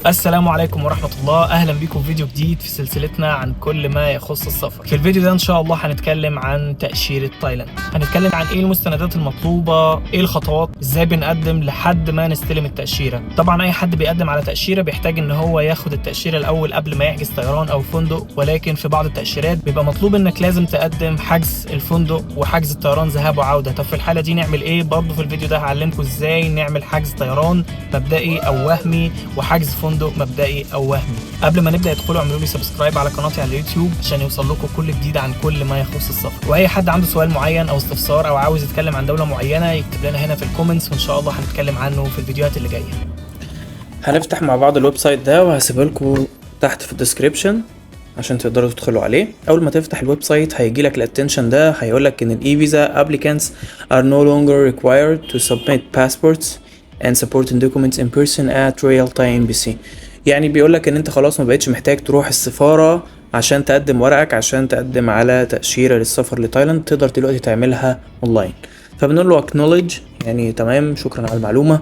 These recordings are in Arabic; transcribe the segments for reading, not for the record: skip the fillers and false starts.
السلام عليكم ورحمة الله. أهلا بكم في فيديو جديد في سلسلتنا عن كل ما يخص السفر. في الفيديو ده إن شاء الله هنتكلم عن تأشيرة تايلاند، هنتكلم عن إيه المستندات المطلوبة، إيه الخطوات، إزاي بنقدم لحد ما نستلم التأشيرة. طبعا أي حد بيقدم على تأشيرة بيحتاج إن هو ياخد التأشيرة الأول قبل ما يحجز طيران أو فندق، ولكن في بعض التأشيرات بيبقى مطلوب إنك لازم تقدم حجز الفندق وحجز الطيران ذهاب وعودة. طب في الحالة دي نعمل إيه؟ برضه في الفيديو ده هعلمكم إزاي نعمل حجز طيران مبدئي أو وهمي وحجز فندق مبدئي او وهمي. قبل ما نبدا ادخلوا اعملوا لي سبسكرايب على قناتي على اليوتيوب عشان يوصل لكم كل جديد عن كل ما يخص السفر. واي حد عنده سؤال معين او استفسار او عاوز يتكلم عن دوله معينه يكتب لنا هنا في الكومنتس، وان شاء الله هنتكلم عنه في الفيديوهات اللي جايه. هنفتح مع بعض الويب سايت ده وهسيبه لكم تحت في الديسكريبشن عشان تقدروا تدخلوا عليه. اول ما تفتح الويب سايت هيجي لك الاتنشن ده، هيقول لك ان الاي فيزا applicants are no longer required to submit passports and supporting documents in person at Royal Thai Embassy. يعني بيقول لك ان انت خلاص ما بقتش محتاج تروح السفارة عشان تقدم ورقك، عشان تقدم على تأشيرة للسفر لتايلاند، تقدر دلوقتي تعملها اونلاين. فبنقول له acknowledge، يعني تمام شكرا على المعلومة.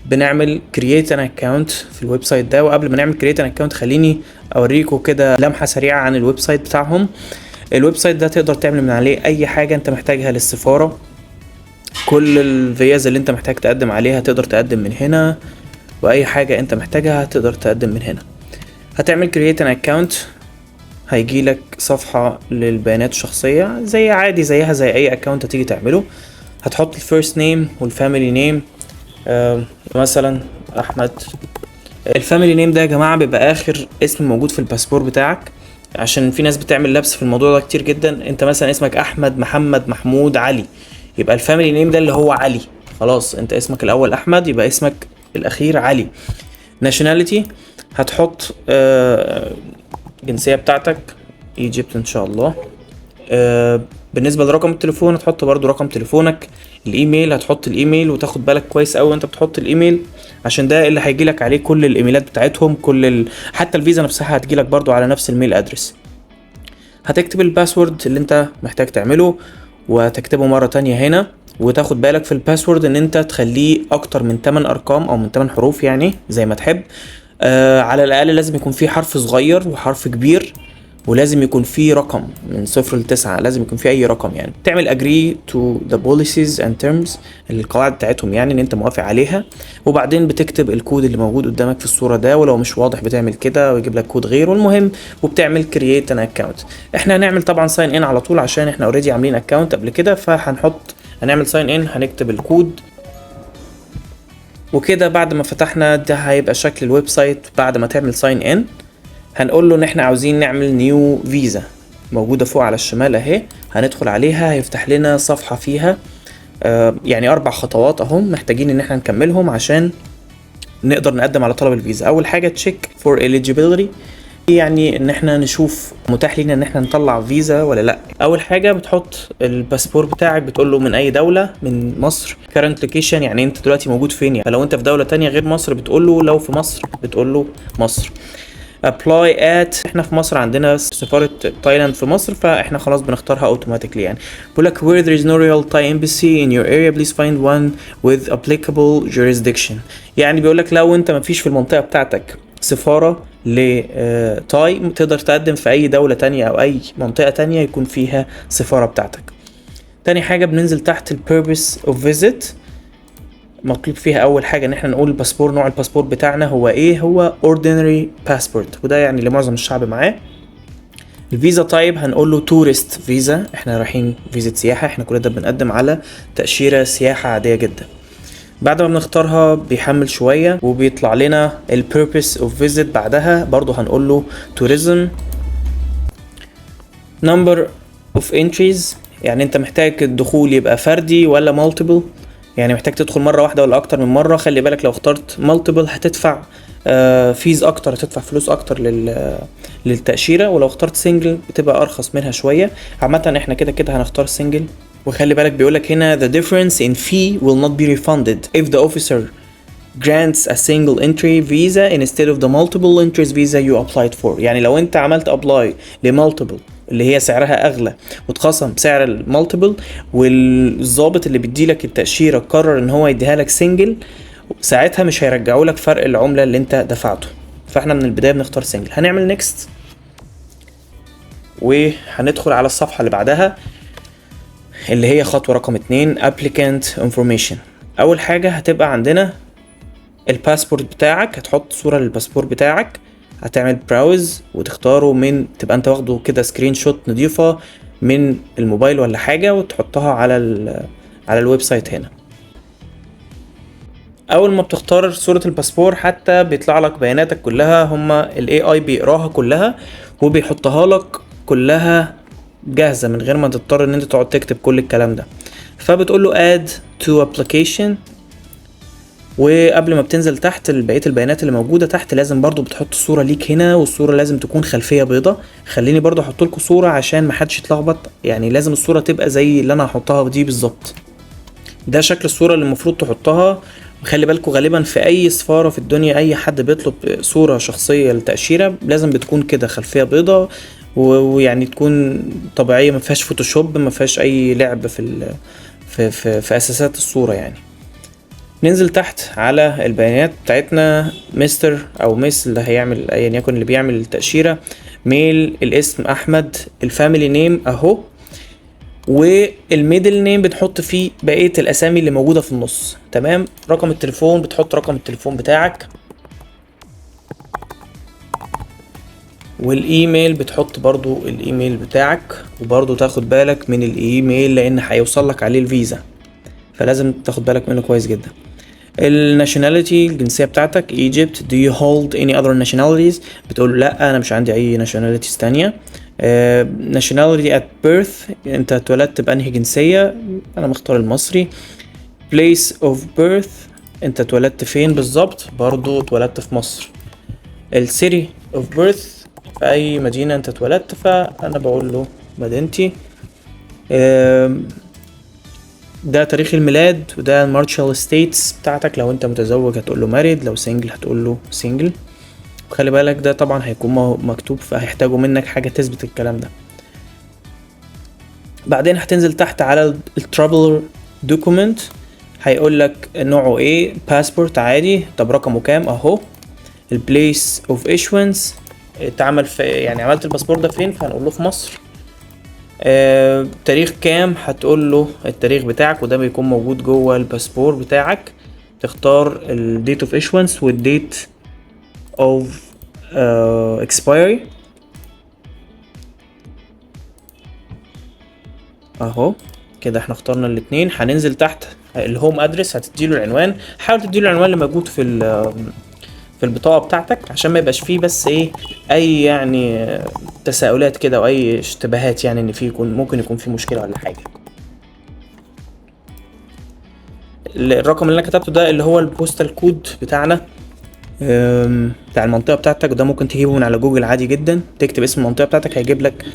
بنعمل create an account في الويب سايت ده. وقبل ما نعمل create an account خليني اوريكم كده لمحة سريعة عن الويب سايت بتاعهم. الويب سايت ده تقدر تعمل من عليه اي حاجة انت محتاجها للسفارة. كل الفيز اللي انت محتاج تقدم عليها تقدر تقدم من هنا، واي حاجة انت محتاجها تقدر تقدم من هنا. هتعمل create an account، هيجي لك صفحة للبيانات الشخصية زي عادي زيها زي اي account هتيجي تعمله. هتحط الفيرست نيم والفاميلي نيم، مثلا احمد. الفاميلي نيم ده يا جماعة بيبقى اخر اسم موجود في الباسبور بتاعك، عشان في ناس بتعمل لبس في الموضوع ده كتير جدا. انت مثلا اسمك احمد، محمد، محمود، علي، يبقى الفاميلي نيم ده اللي هو علي. خلاص انت اسمك الاول احمد، يبقى اسمك الاخير علي. nationality هتحط جنسية بتاعتك ايجيبت ان شاء الله. بالنسبة لرقم التليفون هتحط برضو رقم تليفونك. الايميل هتحط الايميل، وتاخد بالك كويس قوي وانت بتحط الايميل عشان ده اللي هيجيلك عليه كل الايميلات بتاعتهم، حتى الفيزا نفسها هتجيلك برضو على نفس الميل ادرس. هتكتب الباسورد اللي انت محتاج تعمله وتكتبه مرة تانية هنا، وتاخد بالك في الباسورد ان انت تخليه اكتر من 8 ارقام او من 8 حروف، يعني زي ما تحب. على الاقل لازم يكون فيه حرف صغير وحرف كبير، ولازم يكون فيه رقم من 0 ل 9، لازم يكون فيه اي رقم. يعني تعمل agree to the policies and terms، القواعد بتاعتهم يعني ان انت موافق عليها. وبعدين بتكتب الكود اللي موجود قدامك في الصورة ده، ولو مش واضح بتعمل كده ويجيب لك كود غيره. المهم وبتعمل create an account. احنا هنعمل طبعا sign in على طول عشان احنا already عاملين account قبل كده، هنعمل sign in، هنكتب الكود وكده. بعد ما فتحنا ده هيبقى شكل الويب سايت. بعد ما تعمل sign in هنقول له ان احنا عاوزين نعمل نيو فيزا، موجودة فوق على الشمال اهي. هندخل عليها هيفتح لنا صفحة فيها يعني 4 خطوات اهم محتاجين ان احنا نكملهم عشان نقدر نقدم على طلب الفيزا. اول حاجة check for eligibility، يعني ان احنا نشوف متاح لنا ان احنا نطلع فيزا ولا لا. اول حاجة بتحط الباسبور بتاعك، بتقول له من اي دولة، من مصر. current location يعني انت دلوقتي موجود فين، يعني فلو انت في دولة تانية غير مصر بتقول له، لو في مصر بتقول له مصر. apply at، احنا في مصر عندنا سفارة تايلاند في مصر، فاحنا خلاص بنختارها automatically. يعني بقول لك where there is no Royal Thai Embassy in your area please find one with applicable jurisdiction. يعني بيقول لك لو انت مفيش في المنطقة بتاعتك سفارة لتاي تقدر تقدم في اي دولة تانية او اي منطقة تانية يكون فيها سفارة بتاعتك. تاني حاجة بننزل تحت ال purpose of visit، مطلوب فيها اول حاجة ان احنا نقول الباسبور، نوع الباسبور بتاعنا هو ايه، هو ordinary passport، وده يعني لمعظم الشعب معاه. الفيزا تايب هنقول له tourist فيزا، احنا رايحين فيزا سياحة، احنا كل ده بنقدم على تأشيرة سياحة عادية جدا. بعد ما بنختارها بيحمل شوية وبيطلع لنا ال purpose of visit. بعدها برضو هنقول له tourism. number of entries، يعني انت محتاج الدخول يبقى فردي ولا multiple، يعني محتاج تدخل مرة واحدة ولا اكتر من مرة. خلي بالك لو اخترت multiple هتدفع فيز اكتر، هتدفع فلوس اكتر للتأشيرة، ولو اخترت سنجل بتبقى ارخص منها شوية. عامة احنا كده هنختار سنجل. وخلي بالك بيقولك هنا the difference in fee will not be refunded if the officer grants a single entry visa instead of the multiple entries visa you applied for. يعني لو انت عملت apply لمultiple اللي هي سعرها اغلى وتخصم بسعر المالتيبل، والضابط اللي بيديلك التأشيرة قرر ان هو يديها لك سنجل، ساعتها مش هيرجعوا لك فرق العملة اللي انت دفعته. فاحنا من البدايه بنختار سنجل. هنعمل نيكست وهندخل على الصفحه اللي بعدها اللي هي خطوه رقم 2 applicant information. اول حاجه هتبقى عندنا الباسبورت بتاعك، هتحط صوره للباسبور بتاعك، هتعمل براوز وتختاره من تبقى انت واخده كده سكرين شوت نضيفه من الموبايل ولا حاجه وتحطها على الويب سايت هنا. اول ما بتختار صورة الباسبور حتى بيطلع لك بياناتك كلها، هما ال AI بيقراها كلها وبيحطها لك كلها جاهزة من غير ما تضطر ان انت تقعد تكتب كل الكلام ده. فبتقول له add to application، وقبل ما بتنزل تحت بقية البيانات اللي موجودة تحت لازم برضو بتحط صورة ليك هنا، والصورة لازم تكون خلفية بيضة. خليني برضو احط لكم صورة عشان محدش يتلخبط، يعني لازم الصورة تبقى زي اللي انا هحطها دي بالظبط. ده شكل الصورة اللي المفروض تحطها. وخلي بالكم غالبا في اي سفارة في الدنيا اي حد بيطلب صورة شخصية للتأشيرة لازم بتكون كده خلفية بيضة، ويعني تكون طبيعية، ما فيهاش فوتوشوب، ما فيهاش اي لعب في اساسات الصورة يعني. ننزل تحت على البيانات بتاعتنا، مستر او مس اللي هيعمل ايا يكن اللي بيعمل التأشيرة، ميل، الاسم احمد، الفاميلي نيم اهو، والميدل نيم بتحط فيه بقية الاسامي اللي موجودة في النص. تمام. رقم التليفون بتحط رقم التليفون بتاعك، والايميل بتحط برضو الايميل بتاعك، وبرضو تاخد بالك من الايميل لان هيوصل لك عليه الفيزا، فلازم تاخد بالك منه كويس جدا. الناشوناليتي الجنسية بتاعتك Egypt. Do you hold any other nationalities؟ بتقول لا انا مش عندي اي nationalities تانية. nationality at birth، انت اتولدت بانهي جنسية؟ انا مختار المصري. place of birth، انت اتولدت فين بالظبط؟ برضو اتولدت في مصر. city of birth، في اي مدينة انت اتولدت، فانا بقول له مدينتي. ده تاريخ الميلاد، وده المارشال ستيتس بتاعتك، لو انت متزوج هتقول له ماريد، لو سنجل هتقول له سنجل. وخلي بالك ده طبعا هيكون مكتوب، فهيحتاجوا منك حاجة تثبت الكلام ده. بعدين هتنزل تحت على الترافل دوكيمنت، هيقول لك نوعه ايه، باسبورت عادي. طب رقمه كام؟ اهو. البليس اوف ايشوانس، اتعمل في يعني عملت الباسبور ده فين؟ فهنقول له في مصر. تاريخ كام؟ هتقول له التاريخ بتاعك، وده بيكون موجود جوه الباسبور بتاعك. تختار الديت اوف ايشوانس والديت اوف expiry اهو كده. احنا اخترنا الاتنين. هننزل تحت الهوم ادرس، هتديله العنوان. حاول تديله العنوان اللي موجود في البطاقة بتاعتك عشان ما يبقاش فيه بس ايه اي يعني تساؤلات كده واي اشتباهات، يعني ان فيه ممكن يكون فيه مشكلة ولا حاجة. الرقم اللي انا كتبته ده اللي هو البوستال كود بتاعنا بتاع المنطقة بتاعتك، وده ممكن تجيبه من على جوجل عادي جدا. تكتب اسم المنطقة بتاعتك هيجيب لك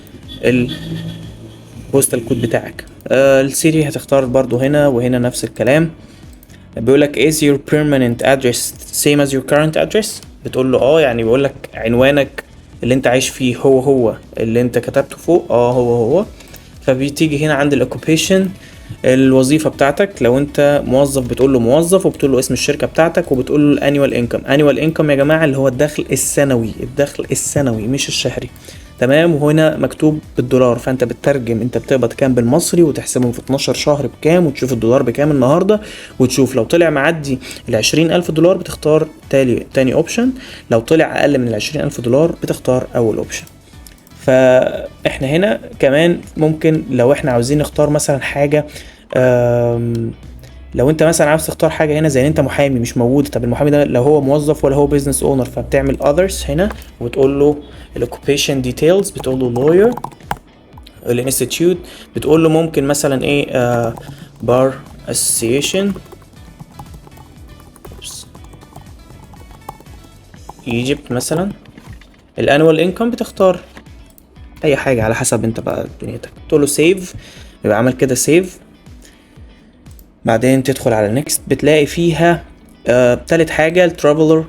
البوستال كود بتاعك. السيتي هتختار برضو هنا، وهنا نفس الكلام. بيقولك is your permanent address same as your current address؟ بتقول له يعني بيقولك عنوانك اللي انت عايش فيه هو اللي انت كتبته فوق، هو. فبتيجي هنا عند الاوكوبيشن، الوظيفة بتاعتك. لو انت موظف بتقول له موظف، وبتقول له اسم الشركة بتاعتك، وبتقول له الانيوال انكم. انيوال انكم يا جماعة اللي هو الدخل السنوي مش الشهري. تمام. وهنا مكتوب بالدولار، فانت بتترجم انت بتقبض كام بالمصري وتحسبهم في 12 شهر بكام، وتشوف الدولار بكام النهاردة، وتشوف لو طلع معدي $20,000 بتختار تاني اوبشن، لو طلع اقل من $20,000 بتختار اول اوبشن. فاحنا هنا كمان ممكن لو احنا عاوزين نختار مثلا حاجة، لو انت مثلا عاوز تختار حاجة هنا زي ان انت محامي مش موجود، طب المحامي ده لو هو موظف ولا هو بيزنس اونر، فبتعمل others هنا وتقول له الاوكوبيشن ديتيلز، بتقول له lawyer. الانستيتيوت بتقول له ممكن مثلا ايه بار اسوسيشن ايجيبت مثلا. الانوال انكم بتختار اي حاجة على حسب انت بقى دنيتك. تقول له سيف، يبقى عمل كده سيف. بعدين تدخل على نيكست، بتلاقي فيها تالت حاجة الترافلر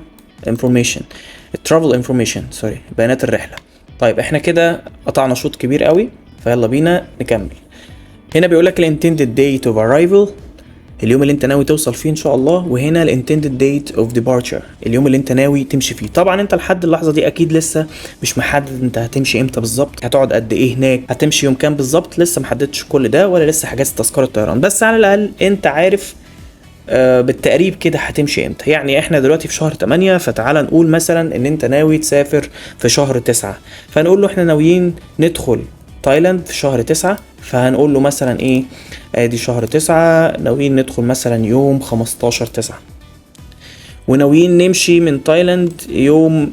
انفورميشن، سوري بيانات الرحلة. طيب احنا كده قطعنا شوط كبير قوي، فيلا بينا نكمل. هنا بيقولك الانتندد date of arrival اليوم اللي انت ناوي توصل فيه ان شاء الله، وهنا ال intended date of departure اليوم اللي انت ناوي تمشي فيه. طبعا انت لحد اللحظه دي اكيد لسه مش محدد انت هتمشي امتى بالظبط، هتقعد قد ايه هناك، هتمشي يوم كام بالظبط، لسه محددتش كل ده، ولا لسه حجزت تذكره طيران، بس على الاقل انت عارف بالتقريب كده هتمشي امتى. يعني احنا دلوقتي في شهر 8، فتعالى نقول مثلا ان انت ناوي تسافر في شهر 9، فنقول له احنا ناويين ندخل تايلاند في شهر 9، فهنقول له مثلا ايه، ادي شهر 9 ناويين ندخل مثلا يوم 15/9، وناويين نمشي من تايلاند يوم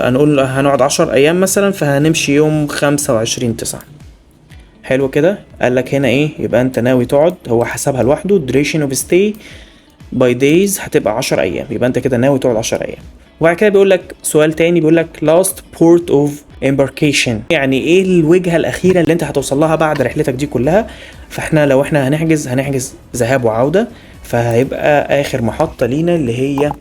هنقول هنقعد 10 ايام مثلا، فهنمشي يوم 25/9. حلو كده. قال لك هنا ايه، يبقى انت ناوي تقعد، هو حسبها لوحده duration of stay by days هتبقى 10 ايام، يبقى انت كده ناوي تقعد 10 ايام. وبعد كده بيقول لك سؤال تاني، بيقول لك last port of embarkation، يعني ايه الوجهة الاخيرة اللي انت هتوصل لها بعد رحلتك دي كلها. فاحنا لو احنا هنحجز ذهاب وعودة، فهيبقى اخر محطة لينا اللي هي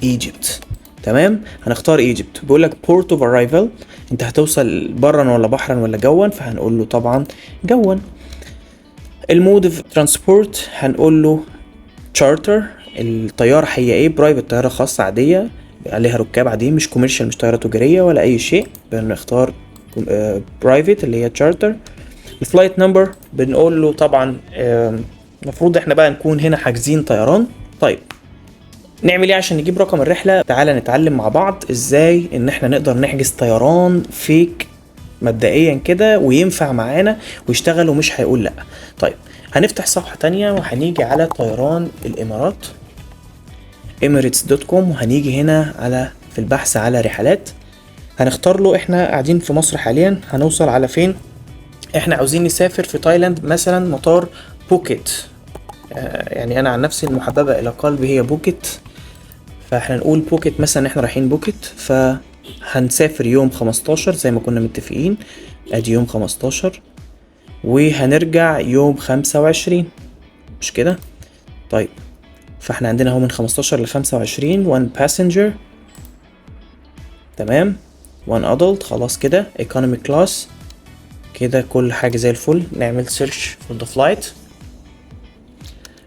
ايجيبت. تمام، هنختار ايجيبت. بيقول لك port of arrival، انت هتوصل برا ولا بحرا ولا جوا، فهنقول له طبعا جوا. المود اوف ترانسبورت هنقول له تشارتر، الطياره هي ايه، برايفت، طياره خاصه عاديه عليها ركاب عاديين، مش كوميرشال، مش طياره تجاريه ولا اي شيء، بنختار برايفت اللي هي تشارتر. الفلايت نمبر بنقول له طبعا المفروض احنا بقى نكون هنا حاجزين طيران. طيب نعمل ايه عشان نجيب رقم الرحله؟ تعالى نتعلم مع بعض ازاي ان احنا نقدر نحجز طيران فيك مبدئيا كده وينفع معانا ويشتغل ومش هيقول لا. طيب هنفتح صفحه تانية وهنيجي على طيران الامارات emirates.com، وهنيجي هنا على في البحث على رحلات، هنختار له احنا قاعدين في مصر حاليا، هنوصل على فين؟ احنا عاوزين نسافر في تايلاند مثلا مطار بوكيت، يعني انا عن نفسي المحببه الى قلبي هي بوكيت، فاحنا نقول بوكيت مثلا، احنا رايحين بوكيت، فهنسافر يوم 15 زي ما كنا متفقين، ادي يوم 15 وهنرجع يوم 25، مش كده؟ طيب فاحنا عندنا هو من 15 ل 25 one passenger، تمام، one adult، خلاص كده economy class، كده كل حاجة زي الفل. نعمل search for the flight،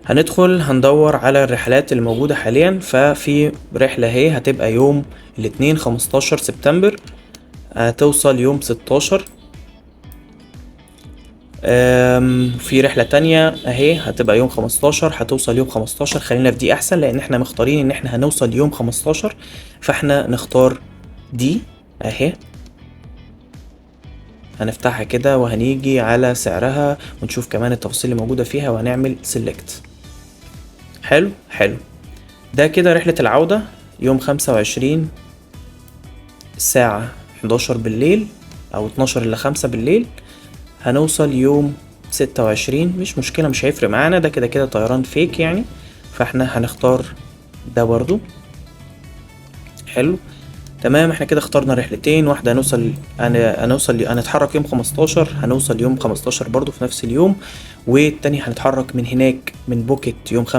هندخل هندور على الرحلات اللي موجودة حاليا، ففي رحلة اهي هتبقى يوم الاثنين 15 سبتمبر، هتوصل يوم 16. في رحلة تانية اهي هتبقى يوم 15، هتوصل يوم 15. خلينا في دي احسن لان احنا مختارين ان احنا هنوصل يوم 15، فاحنا نختار دي اهي، هنفتحها كده وهنيجي على سعرها ونشوف كمان التفاصيل اللي موجودة فيها وهنعمل سيلكت. حلو حلو، ده كده رحلة العودة يوم 25 الساعة 11 بالليل او 12 ل5 بالليل، هنوصل يوم 26، مش مشكلة مش هيفرق معانا، ده كده كده طيران فيك يعني، فاحنا هنختار ده برضو. حلو تمام، احنا كده اخترنا رحلتين، واحدة هنتحرك يوم 15، هنوصل يوم 15 برضو في نفس اليوم، والتاني هنتحرك من هناك من بوكيت يوم 25،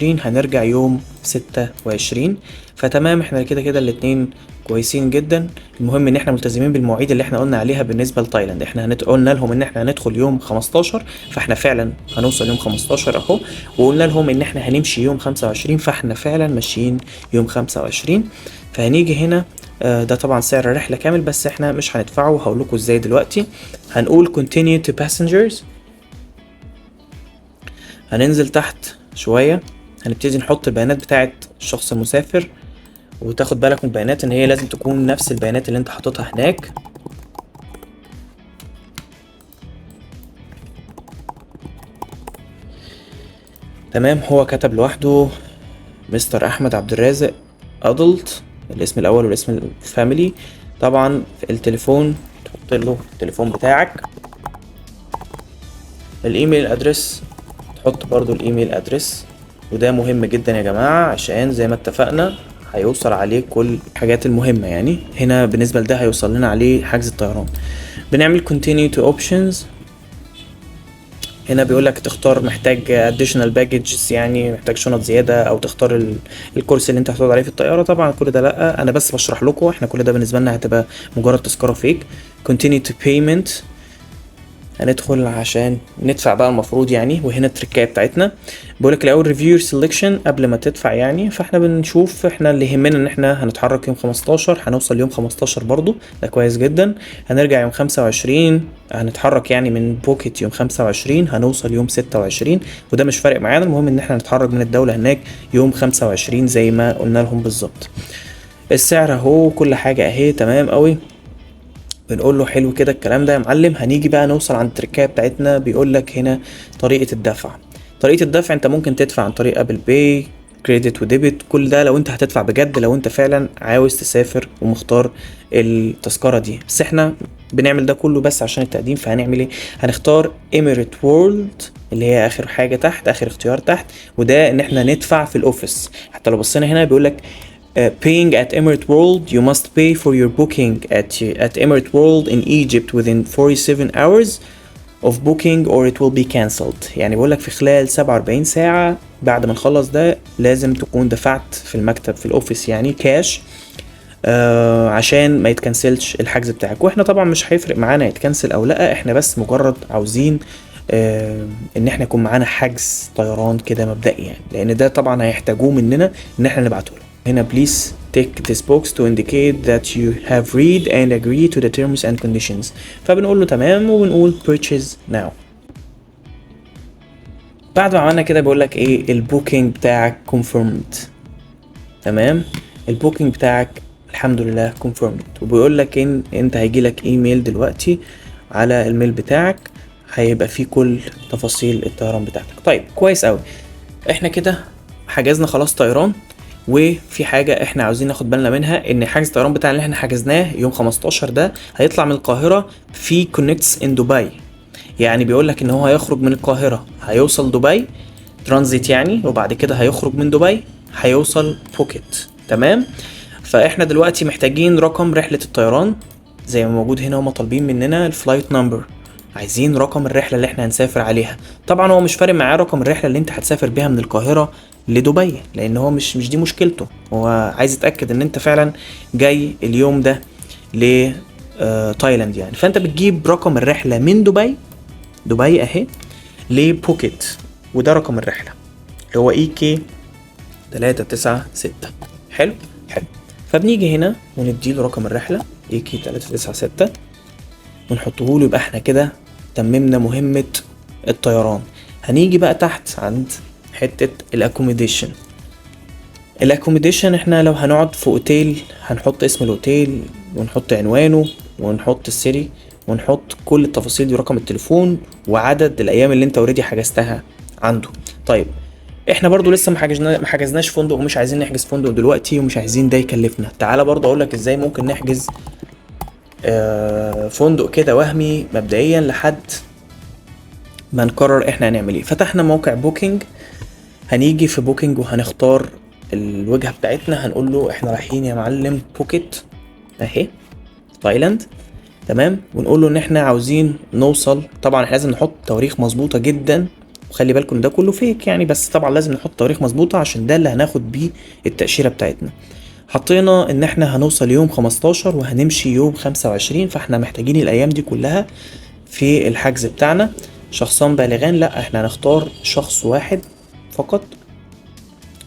هنرجع يوم 26. فتمام، احنا كده كده الاتنين كويسين جدا. المهم ان احنا ملتزمين بالمواعيد اللي احنا قلنا عليها بالنسبة لتايلاند، احنا قلنا لهم ان احنا هندخل يوم 15، فاحنا فعلا هنوصل يوم 15 اهو، وقلنا لهم ان احنا هنمشي يوم 25، فاحنا فعلا ماشيين يوم 25. فهنيجي هنا ده طبعا سعر الرحلة كامل بس احنا مش هندفعه، وهقول لكم ازاي دلوقتي. هنقول continue to passengers، هننزل تحت شوية، هنبتدي نحط البيانات بتاعت الشخص المسافر، وتاخد بالك من البيانات ان هي لازم تكون نفس البيانات اللي انت حاططها هناك. تمام، هو كتب لوحده مستر احمد عبد الرازق ادلت، الاسم الاول والاسم الفاميلي. طبعا في التليفون تحط له التليفون بتاعك، الايميل ادرس تحط برضو الايميل ادرس، وده مهم جدا يا جماعة عشان زي ما اتفقنا هيوصل عليه كل الحاجات المهمة. يعني هنا بالنسبة لده هيوصل لنا عليه حجز الطيران. بنعمل continue to options، هنا بيقولك تختار محتاج additional baggage، يعني محتاج شنط زيادة، او تختار الكرسي اللي انت هتقعد عليه في الطيارة. طبعا كل ده لا، انا بس بشرح لكم، احنا كل ده بالنسبة لنا هتبقى مجرد تذكرة فيك. continue to payment، هندخل عشان ندفع بقى المفروض يعني. وهنا التركايه بتاعتنا بيقولك الاول ريفيو سيلكشن قبل ما تدفع يعني. فاحنا بنشوف احنا اللي يهمنا ان احنا هنتحرك يوم 15، هنوصل يوم 15 برضو، ده كويس جدا. هنرجع يوم 25، هنتحرك يعني من بوكيت يوم 25، هنوصل يوم 26، وده مش فارق معانا، المهم ان احنا نتحرك من الدولة هناك يوم 25 زي ما قلنا لهم بالظبط. السعر اهو، كل حاجة اهي تمام قوي. بنقول له حلو كده الكلام ده يا معلم. هنيجي بقى نوصل عند التركايه بتاعتنا. بيقول لك هنا طريقه الدفع. طريقه الدفع انت ممكن تدفع عن طريق ابل باي، كريدت وديبت، كل ده لو انت هتدفع بجد، لو انت فعلا عاوز تسافر ومختار التذكره دي. بس احنا بنعمل ده كله بس عشان التقديم. فهنعمل ايه؟ هنختار ايميريت وورلد اللي هي اخر حاجه تحت، اخر اختيار تحت، وده ان احنا ندفع في الاوفيس. حتى لو بصينا هنا بيقول لك paying at Emirate World, you must pay for your booking at Emirate World in Egypt within 47 hours of booking or it will be cancelled. يعني بقول لك في خلال 47 ساعة بعد ما نخلص ده لازم تكون دفعت في المكتب في الأوفيس يعني كاش، عشان ما يتكنسلش الحجز بتاعك. واحنا طبعا مش هيفرق معانا يتكنسل او لا، احنا بس مجرد عاوزين ان احنا يكون معانا حجز طيران كده مبدئي يعني، لان ده طبعا هيحتاجوه مننا ان احنا نبعته له. هنا please tick this box to indicate that you have read and agree to the terms and conditions. فبنقول له تمام وبنقول purchase now. بعد ما عملنا كده بيقول لك ايه؟ البوكينج بتاعك confirmed. تمام، البوكينج بتاعك الحمد لله confirmed. وبيقول لك ان انت هيجي لك ايميل دلوقتي على الميل بتاعك هيبقى فيه كل تفاصيل الطيران بتاعتك. طيب كويس قوي، احنا كده حجزنا خلاص طيران. وفي حاجة احنا عاوزين ناخد بالنا منها، ان حجز الطيران بتاعنا اللي احنا حجزناه يوم 15 ده هيطلع من القاهرة في كونكتس ان دبي. يعني بيقول لك ان هو هيخرج من القاهرة هيوصل دبي ترانزيت يعني، وبعد كده هيخرج من دبي هيوصل بوكيت. تمام، فاحنا دلوقتي محتاجين رقم رحلة الطيران زي ما موجود هنا. هما طالبين مننا الفلايت نمبر، عايزين رقم الرحلة اللي احنا هنسافر عليها. طبعا هو مش فارق معاه رقم الرحلة اللي انت هتسافر بيها من القاهرة لدبي، لان هو مش دي مشكلته. هو عايز يتأكد ان انت فعلا جاي اليوم ده ل تايلاند يعني. فانت بتجيب رقم الرحلة من دبي اهي لبوكيت، وده رقم الرحلة اللي هو EK 396. حلو حلو. فبنيجي هنا ونديله رقم الرحلة EK 396 ونحطه له. يبقى احنا كده تممنا مهمة الطيران. هنيجي بقى تحت عند حتة الاكوميديشن. الاكوميديشن احنا لو هنقعد في اوتيل هنحط اسم الاوتيل ونحط عنوانه ونحط السيري ونحط كل التفاصيل دي، رقم التليفون وعدد الايام اللي انت اوريدي حجزتها عنده. طيب احنا برضو لسه ما حجزناش فندق ومش عايزين نحجز فندق دلوقتي ومش عايزين ده يكلفنا. تعالى برضو اقولك ازاي ممكن نحجز فندق كده وهمي مبدئيا لحد ما نقرر احنا هنعمل ايه. فتحنا موقع بوكينج، هنيجي في بوكينج وهنختار الوجهة بتاعتنا. هنقول له احنا رايحين يا معلم بوكيت اهي تايلاند. تمام، ونقول له ان احنا عاوزين نوصل. طبعا احنا لازم نحط تواريخ مظبوطة جدا، وخلي بالكم ده كله فيك يعني، بس طبعا لازم نحط تواريخ مظبوطة عشان ده اللي هناخد بيه التأشيرة بتاعتنا. حطينا ان احنا هنوصل يوم 15 وهنمشي يوم 25، فاحنا محتاجين الايام دي كلها في الحجز بتاعنا. شخصان بالغان لا، احنا هنختار شخص واحد فقط،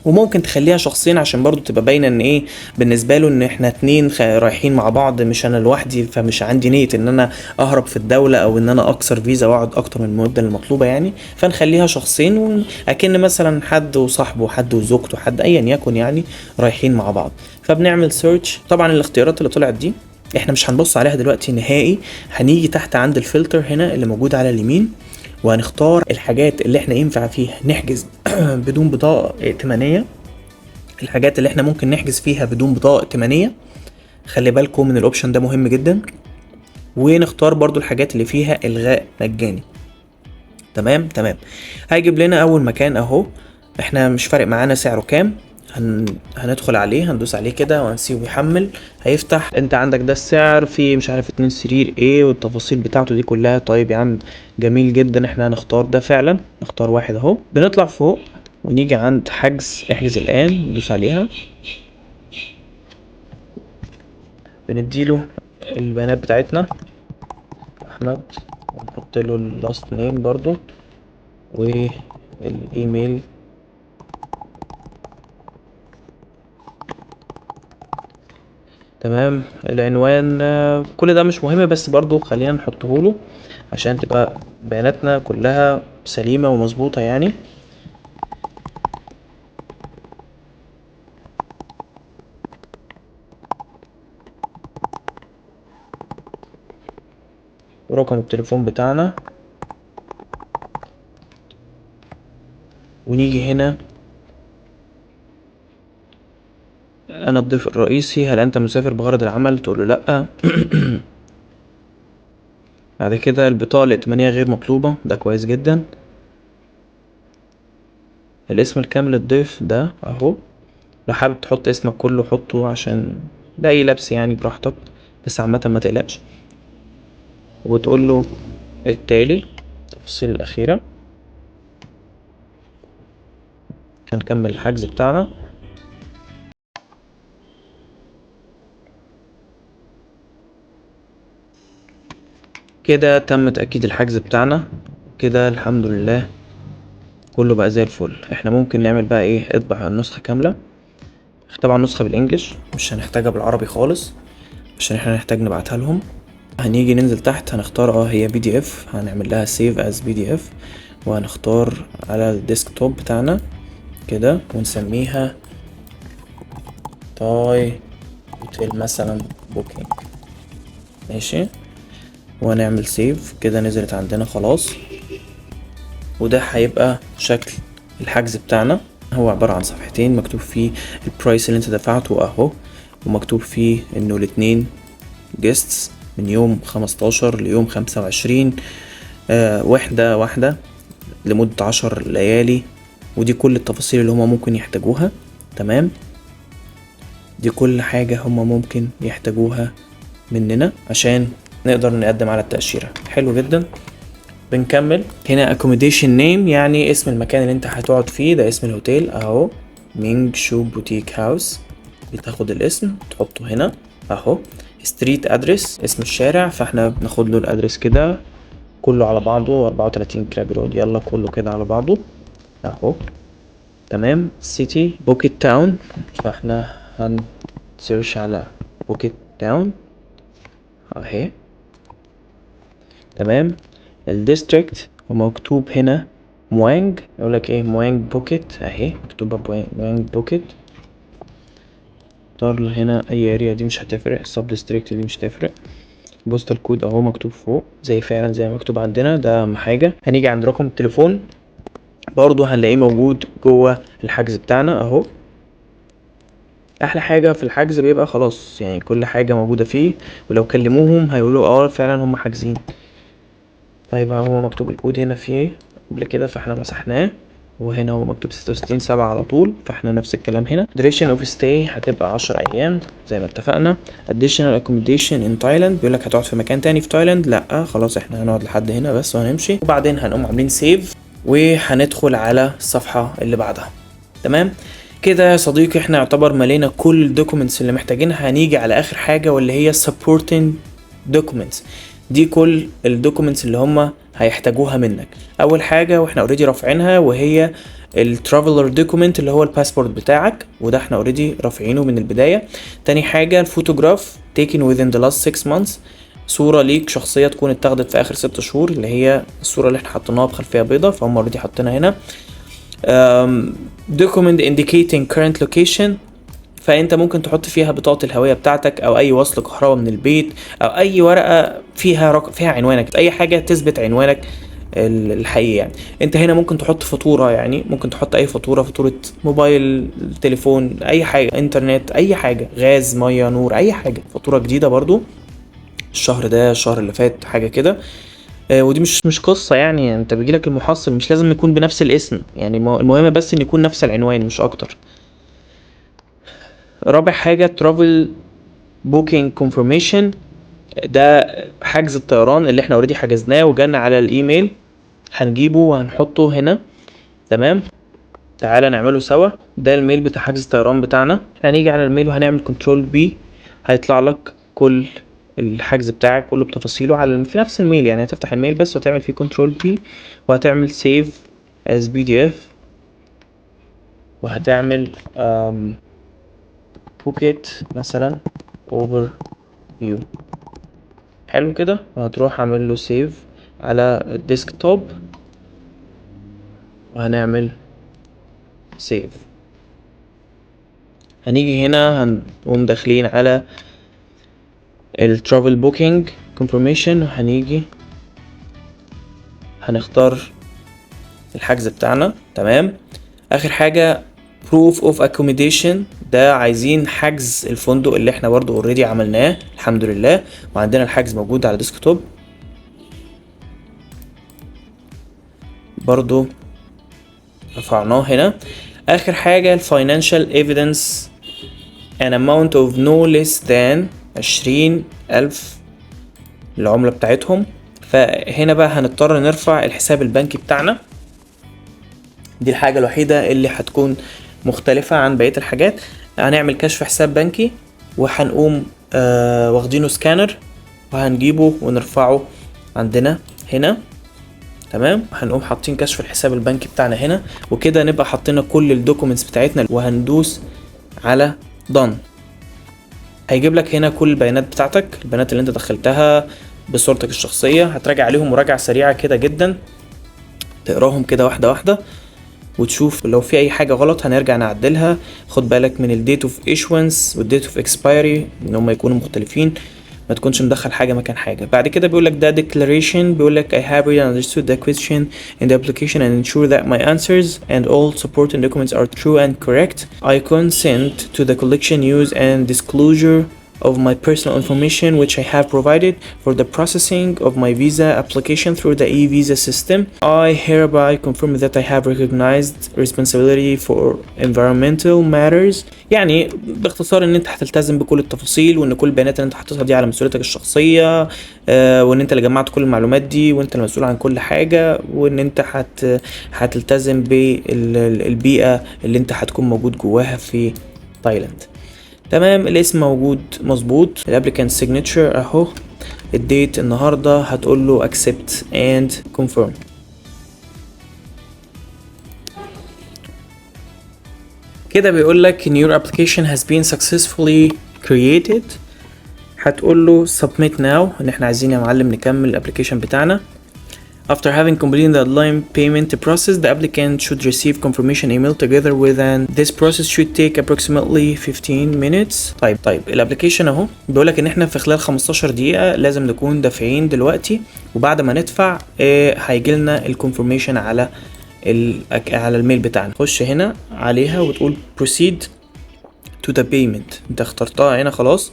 وممكن تخليها شخصين عشان برضو تبقى باينه ان ايه بالنسبه له ان احنا اتنين رايحين مع بعض مش انا لوحدي. فمش عندي نيه ان انا اهرب في الدوله او ان انا اكسر فيزا واقعد اكتر من المده المطلوبه يعني. فنخليها شخصين، اكن مثلا حد وصاحبه، حد وزوجته، حد ايا يكن يعني رايحين مع بعض. فبنعمل سيرش. طبعا الاختيارات اللي طلعت دي احنا مش هنبص عليها دلوقتي نهائي. هنيجي تحت عند الفلتر هنا اللي موجود على اليمين، وهنختار الحاجات اللي احنا ينفع فيها نحجز بدون بطاقة ائتمانية، الحاجات اللي احنا ممكن نحجز فيها بدون بطاقة ائتمانية. خلي بالكم من الاوبشن ده مهم جدا. ونختار برضو الحاجات اللي فيها الغاء مجاني. تمام تمام. هيجيب لنا اول مكان اهو، احنا مش فارق معانا سعره كام. هندخل عليه، هندوس عليه كده وهنسيبه يحمل. هيفتح. انت عندك ده السعر في مش عارف 2 سرير ايه والتفاصيل بتاعته دي كلها. طيب يا عم جميل جدا، احنا هنختار ده فعلا. نختار واحد اهو. بنطلع فوق ونيجي عند حجز، احجز الان، ندوس عليها. بنديله البيانات بتاعتنا، احمد نحط له اللاست نيم برضو والايميل. تمام. العنوان كل ده مش مهم، بس برضو خلينا نحطه له عشان تبقى بياناتنا كلها سليمة ومظبوطة يعني. ورقم التليفون بتاعنا، ونيجي هنا انا الضيف الرئيسي، هل انت مسافر بغرض العمل؟ تقول له لا. بعد كده البطاقة الائتمانية غير مطلوبة، ده كويس جدا. الاسم الكامل للضيف ده اهو، لو حابب تحط اسمك كله حطه عشان ده اي لبس يعني براحتك، بس عامة ما تقلقش. وتقول له التالي التفاصيل الأخيرة عشان نكمل الحجز بتاعنا. كده تم تأكيد الحجز بتاعنا، كده الحمد لله كله بقى زي الفل. احنا ممكن نعمل بقى ايه، اطبع النسخة كاملة. طبعا نسخة بالانجلش، مش هنحتاجها بالعربي خالص عشان احنا هنحتاج نبعتها لهم. هنيجي ننزل تحت هنختار هي بي دي اف، هنعمل لها سيف از بي دي اف، وهنختار على الديسكتوب بتاعنا كده ونسميها تاي هوتيل مثلا بوكينج. ماشي، وهنعمل سيف كده، نزلت عندنا خلاص. وده هيبقى شكل الحجز بتاعنا. هو عبارة عن صفحتين مكتوب فيه البرايس اللي انت دفعته اهو، ومكتوب فيه انه الاتنين جيستس من يوم 15 ليوم 25، واحدة واحدة لمدة 10 ليالي. ودي كل التفاصيل اللي هما ممكن يحتاجوها. تمام، دي كل حاجة هما ممكن يحتاجوها مننا عشان نقدر نقدم على التأشيرة. حلو جدا. بنكمل هنا accommodation name، يعني اسم المكان اللي انت هتقعد فيه، ده اسم الهوتيل اهو، مينج شو بوتيك هاوس. بتاخد الاسم تحطه هنا اهو. ستريت ادرس اسم الشارع، فاحنا بناخد له الادرس كده كله على بعضه 34 كرابي رود، يلا كله كده على بعضه اهو. تمام. سيتي بوكيت تاون، فاحنا هنسيرش على بوكيت تاون اهي. تمام. الديستريكت ومكتوب هنا موانج، يقولك ايه موانج بوكيت اهي مكتوبة موانج بوكيت. اختار هنا اي اريا، دي مش هتفرق، السب ديستريكت دي مش هتفرق. بوستال كود اهو مكتوب فوق زي فعلا زي ما مكتوب عندنا، ده اهم حاجة. هنيجي عند رقم التليفون برضو هنلاقيه موجود جوه الحجز بتاعنا اهو. احلى حاجة في الحجز بيبقى خلاص يعني كل حاجة موجودة فيه، ولو كلموهم هيقولوا فعلا هم حاجزين. طيب هو مكتوب الكود هنا فيه قبل كده فاحنا مسحناه، وهنا هو مكتوب 66/7 على طول، فاحنا نفس الكلام هنا. duration of stay هتبقى 10 ايام زي ما اتفقنا. additional accommodation in Thailand بيقولك هتقعد في مكان تاني في تايلاند، لا خلاص احنا هنقعد لحد هنا بس وهنمشي، وبعدين هنقوم عاملين سيف وهندخل على الصفحة اللي بعدها. تمام كده يا صديقي، احنا يعتبر ملينا كل الدوكيومنتس اللي محتاجينها. هنيجي على اخر حاجة واللي هي supporting documents. دي كل الدوكيومنتس اللي هم هيحتاجوها منك. اول حاجة واحنا اوريدي رافعينها وهي الترافلر دوكيومنت اللي هو الباسبورت بتاعك، وده احنا اوريدي رافعينه من البداية. تاني حاجة الفوتوغراف taken within the last 6 months، صورة ليك شخصية تكون اتاخدت في اخر 6 شهور، اللي هي الصورة اللي احنا حطيناها بخلفية بيضة، فهم اوريدي حاطينها هنا. document indicating current location، فانت ممكن تحط فيها بطاقة الهوية بتاعتك او اي وصل كهرباء من البيت او اي ورقة فيها عنوانك، اي حاجة تثبت عنوانك الحقيقي يعني. انت هنا ممكن تحط فاتورة، يعني ممكن تحط اي فاتورة، فاتورة موبايل، تليفون، اي حاجة، انترنت، اي حاجة، غاز، مية، نور، اي حاجة، فاتورة جديدة برضو الشهر ده، الشهر اللي فات، حاجة كده. ودي مش قصة يعني، انت بيجيلك المحصل مش لازم يكون بنفس الاسم يعني، المهم بس ان يكون نفس العنوان مش اكتر. رابع حاجة travel booking confirmation، ده حجز الطيران اللي احنا اوريدي حجزناه وجالنا على الايميل، هنجيبه وهنحطه هنا. تمام، تعالى نعمله سوا. ده الميل بتاع حجز الطيران بتاعنا، هنيجي على الميل وهنعمل كنترول بي، هيطلع لك كل الحجز بتاعك كله بتفاصيله على في نفس الميل. يعني هتفتح الميل بس وتعمل فيه كنترول بي وهتعمل سيف as PDF وهتعمل بوكيت مثلا اوفر فيو. حلو كده، وهتروح اعمل له سيف على الديسكتوب وهنعمل سيف. هنيجي هنا هنقوم داخلين على الترافل بوكينج كونفirmation وهنيجي هنختار الحجز بتاعنا. تمام. اخر حاجة proof of accommodation، ده عايزين حجز الفندق اللي احنا برضو اوريدي عملناه الحمد لله، وعندنا الحجز موجود على ديسكتوب برضو رفعناه هنا. اخر حاجة financial evidence an amount of no less than 20,000 العملة بتاعتهم. فهنا بقى هنضطر نرفع الحساب البنكي بتاعنا، دي الحاجة الوحيدة اللي هتكون مختلفة عن بقية الحاجات. هنعمل كشف حساب بنكي وهنقوم واخدينه سكانر وهنجيبه ونرفعه عندنا هنا. تمام. هنقوم حاطين كشف الحساب البنكي بتاعنا هنا، وكده نبقى حاطين كل الدوكيومنتس بتاعتنا وهندوس على done. هيجيب لك هنا كل البيانات بتاعتك، البيانات اللي انت دخلتها بصورتك الشخصية. هتراجع عليهم مراجعة سريعة كده جدا، تقراهم كده واحدة واحدة وتشوف لو في اي حاجة غلط هنرجع نعدلها. خد بالك من الديت اوف ايشوانس والديت اوف اكسبايري ان هم يكونوا مختلفين، ما تكونش مدخل حاجة مكان حاجة. بعد كده بيقول لك ده declaration، بيقول لك I have read and understood the question in the application and ensure that my answers and all supporting documents are true and correct. I consent to the collection, use and disclosure of my personal information which I have provided for the processing of my visa application through the e-visa system. I hereby confirm that I have recognized responsibility for environmental matters. يعني باختصار ان انت هتلتزم بكل التفاصيل، وان كل البيانات اللي انت حطيتها دي على مسؤوليتك الشخصيه، وان انت اللي جمعت كل المعلومات دي وانت المسؤول عن كل حاجه، وان انت هتلتزم بالبيئه اللي انت هتكون موجود جواها في تايلاند. تمام. الاسم موجود مظبوط، الابليكانت سيجنتشر اهو، الديت النهارده هتقول له accept and confirm. كده بيقول لك in your application has been successfully created. هتقول له submit now ان احنا عايزين يا معلم نكمل الابليكيشن بتاعنا. After having completed the online payment process, the applicant should receive confirmation email together with this process should take approximately 15 minutes. طيب الابليكيشن اهو بيقول لك ان احنا في خلال 15 دقيقة لازم نكون دافعين دلوقتي، وبعد ما ندفع هيجي لنا الكونفirmation على الميل بتاعنا. خش هنا عليها وتقول proceed to the payment. انت اخترتها هنا خلاص،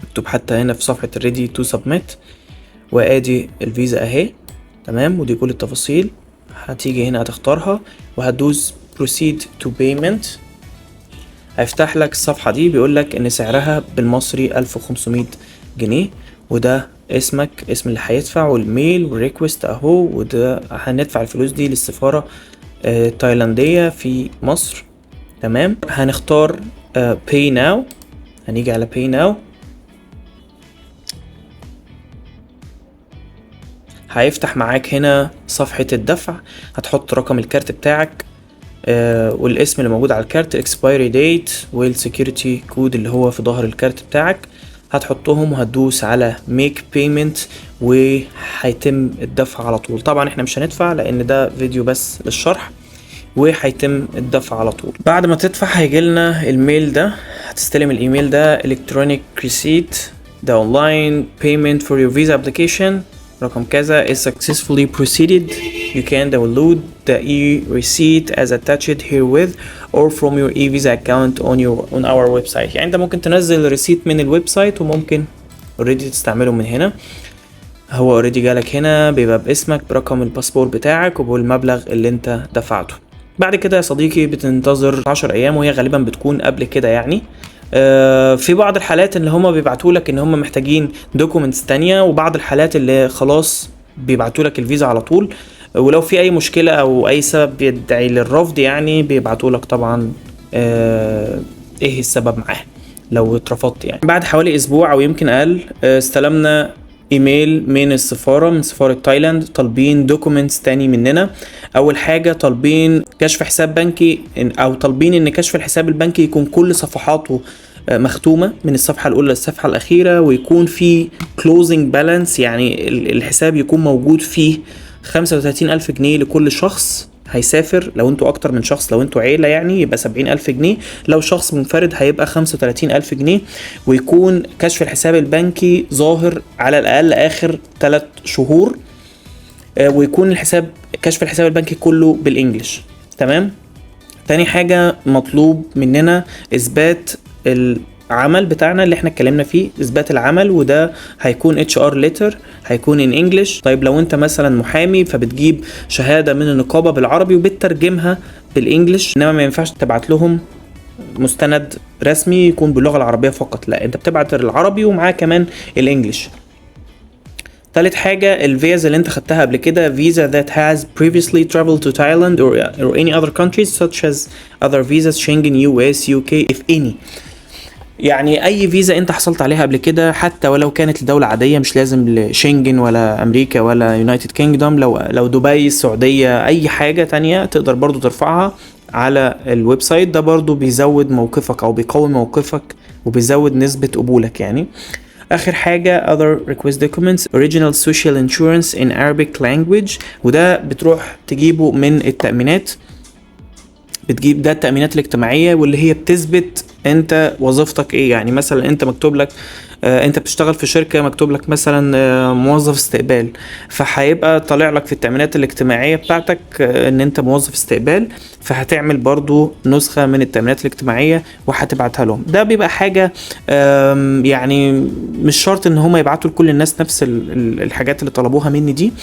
اكتب حتى هنا في صفحة ready to submit، وادي الفيزا اهي. تمام. ودي كل التفاصيل. هتيجي هنا هتختارها وهتدوس proceed to payment. هيفتح لك الصفحة دي، بيقول لك ان سعرها بالمصري 1500 جنيه، وده اسمك، اسم اللي هيدفع، والميل والريكوست اهو. وده هندفع الفلوس دي للسفارة التايلاندية في مصر. تمام. هنختار pay now، هنيجي على pay now. هيفتح معاك هنا صفحة الدفع، هتحط رقم الكارت بتاعك والاسم اللي موجود على الكارت، expiry date والسكيورتي كود اللي هو في ظهر الكارت بتاعك، هتحطهم وهتدوس على make payment وهيتم الدفع على طول. طبعا احنا مش هندفع لان ده فيديو بس للشرح، وهيتم الدفع على طول. بعد ما تدفع هيجيلنا الميل ده، هتستلم الايميل ده electronic receipt the online payment for your visa application رقم كذا is successfully proceeded. You can download the e-receipt as attached herewith or from your e-visa account on our website. يعني انت ممكن تنزل الريسيت من الويب سايت وممكن اوريدي تستعمله من هنا. هو اوريدي جالك هنا، بيبقى باسمك برقم الباسبور بتاعك وبالمبلغ اللي انت دفعته. بعد كده يا صديقي بتنتظر 10 ايام، وهي غالبا بتكون قبل كده يعني. في بعض الحالات اللي هم بيبعتوا لك ان هم محتاجين دوكيومنتس تانية، وبعض الحالات اللي خلاص بيبعتوا لك الفيزا على طول. ولو في اي مشكلة او اي سبب بيدعي للرفض يعني بيبعتوا لك طبعا ايه السبب معاه لو اترفضت يعني. بعد حوالي اسبوع او يمكن اقل استلمنا ايميل من سفارة تايلاند طالبين دوكيومنتس تاني مننا. اول حاجة طالبين كشف حساب بنكي، او طالبين ان كشف الحساب البنكي يكون كل صفحاته مختومة من الصفحة الأولى للصفحة الأخيرة، ويكون في closing balance، يعني الحساب يكون موجود فيه 35,000 جنيه لكل شخص هيسافر. لو انتوا أكتر من شخص، لو انتوا عيلة يعني يبقى 70,000 جنيه، لو شخص منفرد هيبقى 35,000 جنيه. ويكون كشف الحساب البنكي ظاهر على الأقل آخر 3 شهور، ويكون كشف الحساب البنكي كله بالإنجليش. تمام. تاني حاجة مطلوب مننا إثبات العمل بتاعنا اللي احنا اتكلمنا فيه، اثبات العمل، وده هيكون HR letter، هيكون in English. طيب لو انت مثلا محامي فبتجيب شهادة من النقابة بالعربي وبتترجمها بالانجلش، انما ما ينفعش تبعت لهم مستند رسمي يكون باللغة العربية فقط، لا انت بتبعت العربي ومعاه كمان الانجلش. ثالث حاجة الفيزا اللي انت خدتها قبل كده، visa that has previously traveled to Thailand or any other countries such as other visas Schengen, US, UK if any. يعني اي فيزا انت حصلت عليها قبل كده، حتى ولو كانت لدولة عادية، مش لازم لشنجن ولا امريكا ولا يونايتد كينجدوم، لو دبي، السعودية، اي حاجة تانية تقدر برضو ترفعها على الويب سايت ده. برضو بيزود موقفك او بيقوي موقفك وبيزود نسبة قبولك يعني. اخر حاجة other request documents original social insurance in Arabic language، وده بتروح تجيبه من التأمينات، بتجيب ده التأمينات الاجتماعية واللي هي بتثبت انت وظيفتك ايه. يعني مثلا انت مكتوب لك انت بتشتغل في شركة، مكتوب لك مثلا موظف استقبال، فهيبقى طالع لك في التأمينات الاجتماعية بتاعتك ان انت موظف استقبال، فهتعمل برضو نسخة من التأمينات الاجتماعية وهتبعتها لهم. ده بيبقى حاجة يعني مش شرط ان هم يبعتوا لكل الناس نفس الحاجات اللي طلبوها مني دي،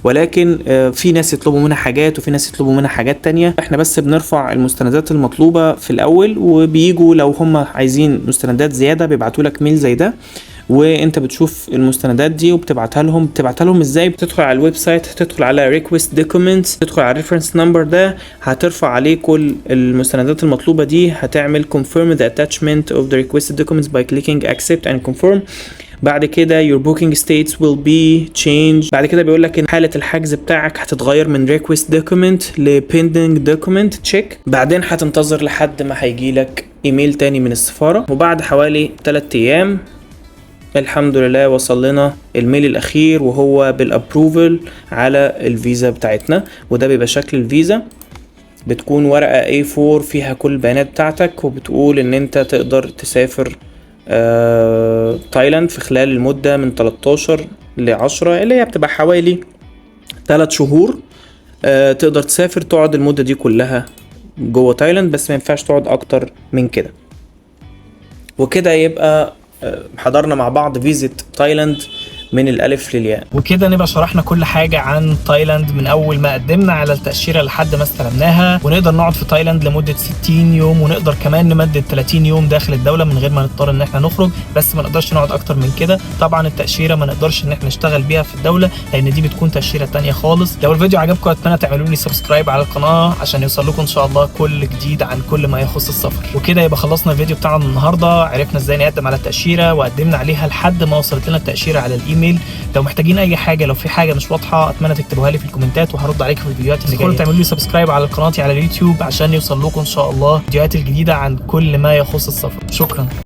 ولكن في ناس يطلبوا منها حاجات وفي ناس يطلبوا منها حاجات تانية. احنا بس بنرفع المستندات المطلوبة في الاول، وبيجوا لو هم عايزين مستندات زيادة بيبعتوا لك ميل زي ده، وانت بتشوف المستندات دي وبتبعتها لهم ازاي؟ بتدخل على الويب سايت، تدخل على request documents، تدخل على reference number ده، هترفع عليه كل المستندات المطلوبة دي، هتعمل confirm the attachment of the requested documents by clicking accept and confirm. بعد كده your booking states will be changed. بعد كده بيقول لك ان حالة الحجز بتاعك هتتغير من request document ل pending document check. بعدين هتنتظر لحد ما هيجي لك ايميل تاني من السفارة، وبعد حوالي 3 ايام الحمد لله وصل لنا الميل الاخير وهو بالابروفل على الفيزا بتاعتنا. وده بيبقى شكل الفيزا، بتكون ورقة A4 فيها كل البيانات بتاعتك، وبتقول ان انت تقدر تسافر تايلاند في خلال المدة من 13 ل10 اللي هي بتبقى حوالي 3 شهور. تقدر تسافر تقعد المدة دي كلها جوه تايلاند، بس ما ينفعش تقعد اكتر من كده. وكده يبقى حضرنا مع بعض فيزيت تايلاند من الألف للياء. وكده نبقى شرحنا كل حاجة عن تايلاند من أول ما قدمنا على التأشيرة لحد ما استلمناها، ونقدر نقعد في تايلاند لمدة 60 يوم، ونقدر كمان نمدد 30 يوم داخل الدولة من غير ما نضطر إن احنا نخرج، بس ما نقدرش نقعد أكتر من كده. طبعا التأشيرة ما نقدرش إن احنا نشتغل بيها في الدولة لأن دي بتكون تأشيرة تانية خالص. لو الفيديو عجبكم أتمنى تعملوا لي سبسكرايب على القناة عشان يوصل لكم إن شاء الله كل جديد عن كل ما يخص السفر. وكده يبقى خلصنا الفيديو بتاعنا النهاردة، عرفنا إزاي نقدم على التأشيرة وقدمنا عليها لحد ما وصلت لنا التأشيرة على الإيميل. لو محتاجين اي حاجه، لو في حاجه مش واضحه اتمنى تكتبوها لي في الكومنتات وهرد عليكم في الفيديوهات اللي جايه. تعملوا لي سبسكرايب على قناتي على اليوتيوب عشان يوصل لكم ان شاء الله الفيديوهات الجديده عن كل ما يخص السفر. شكرا.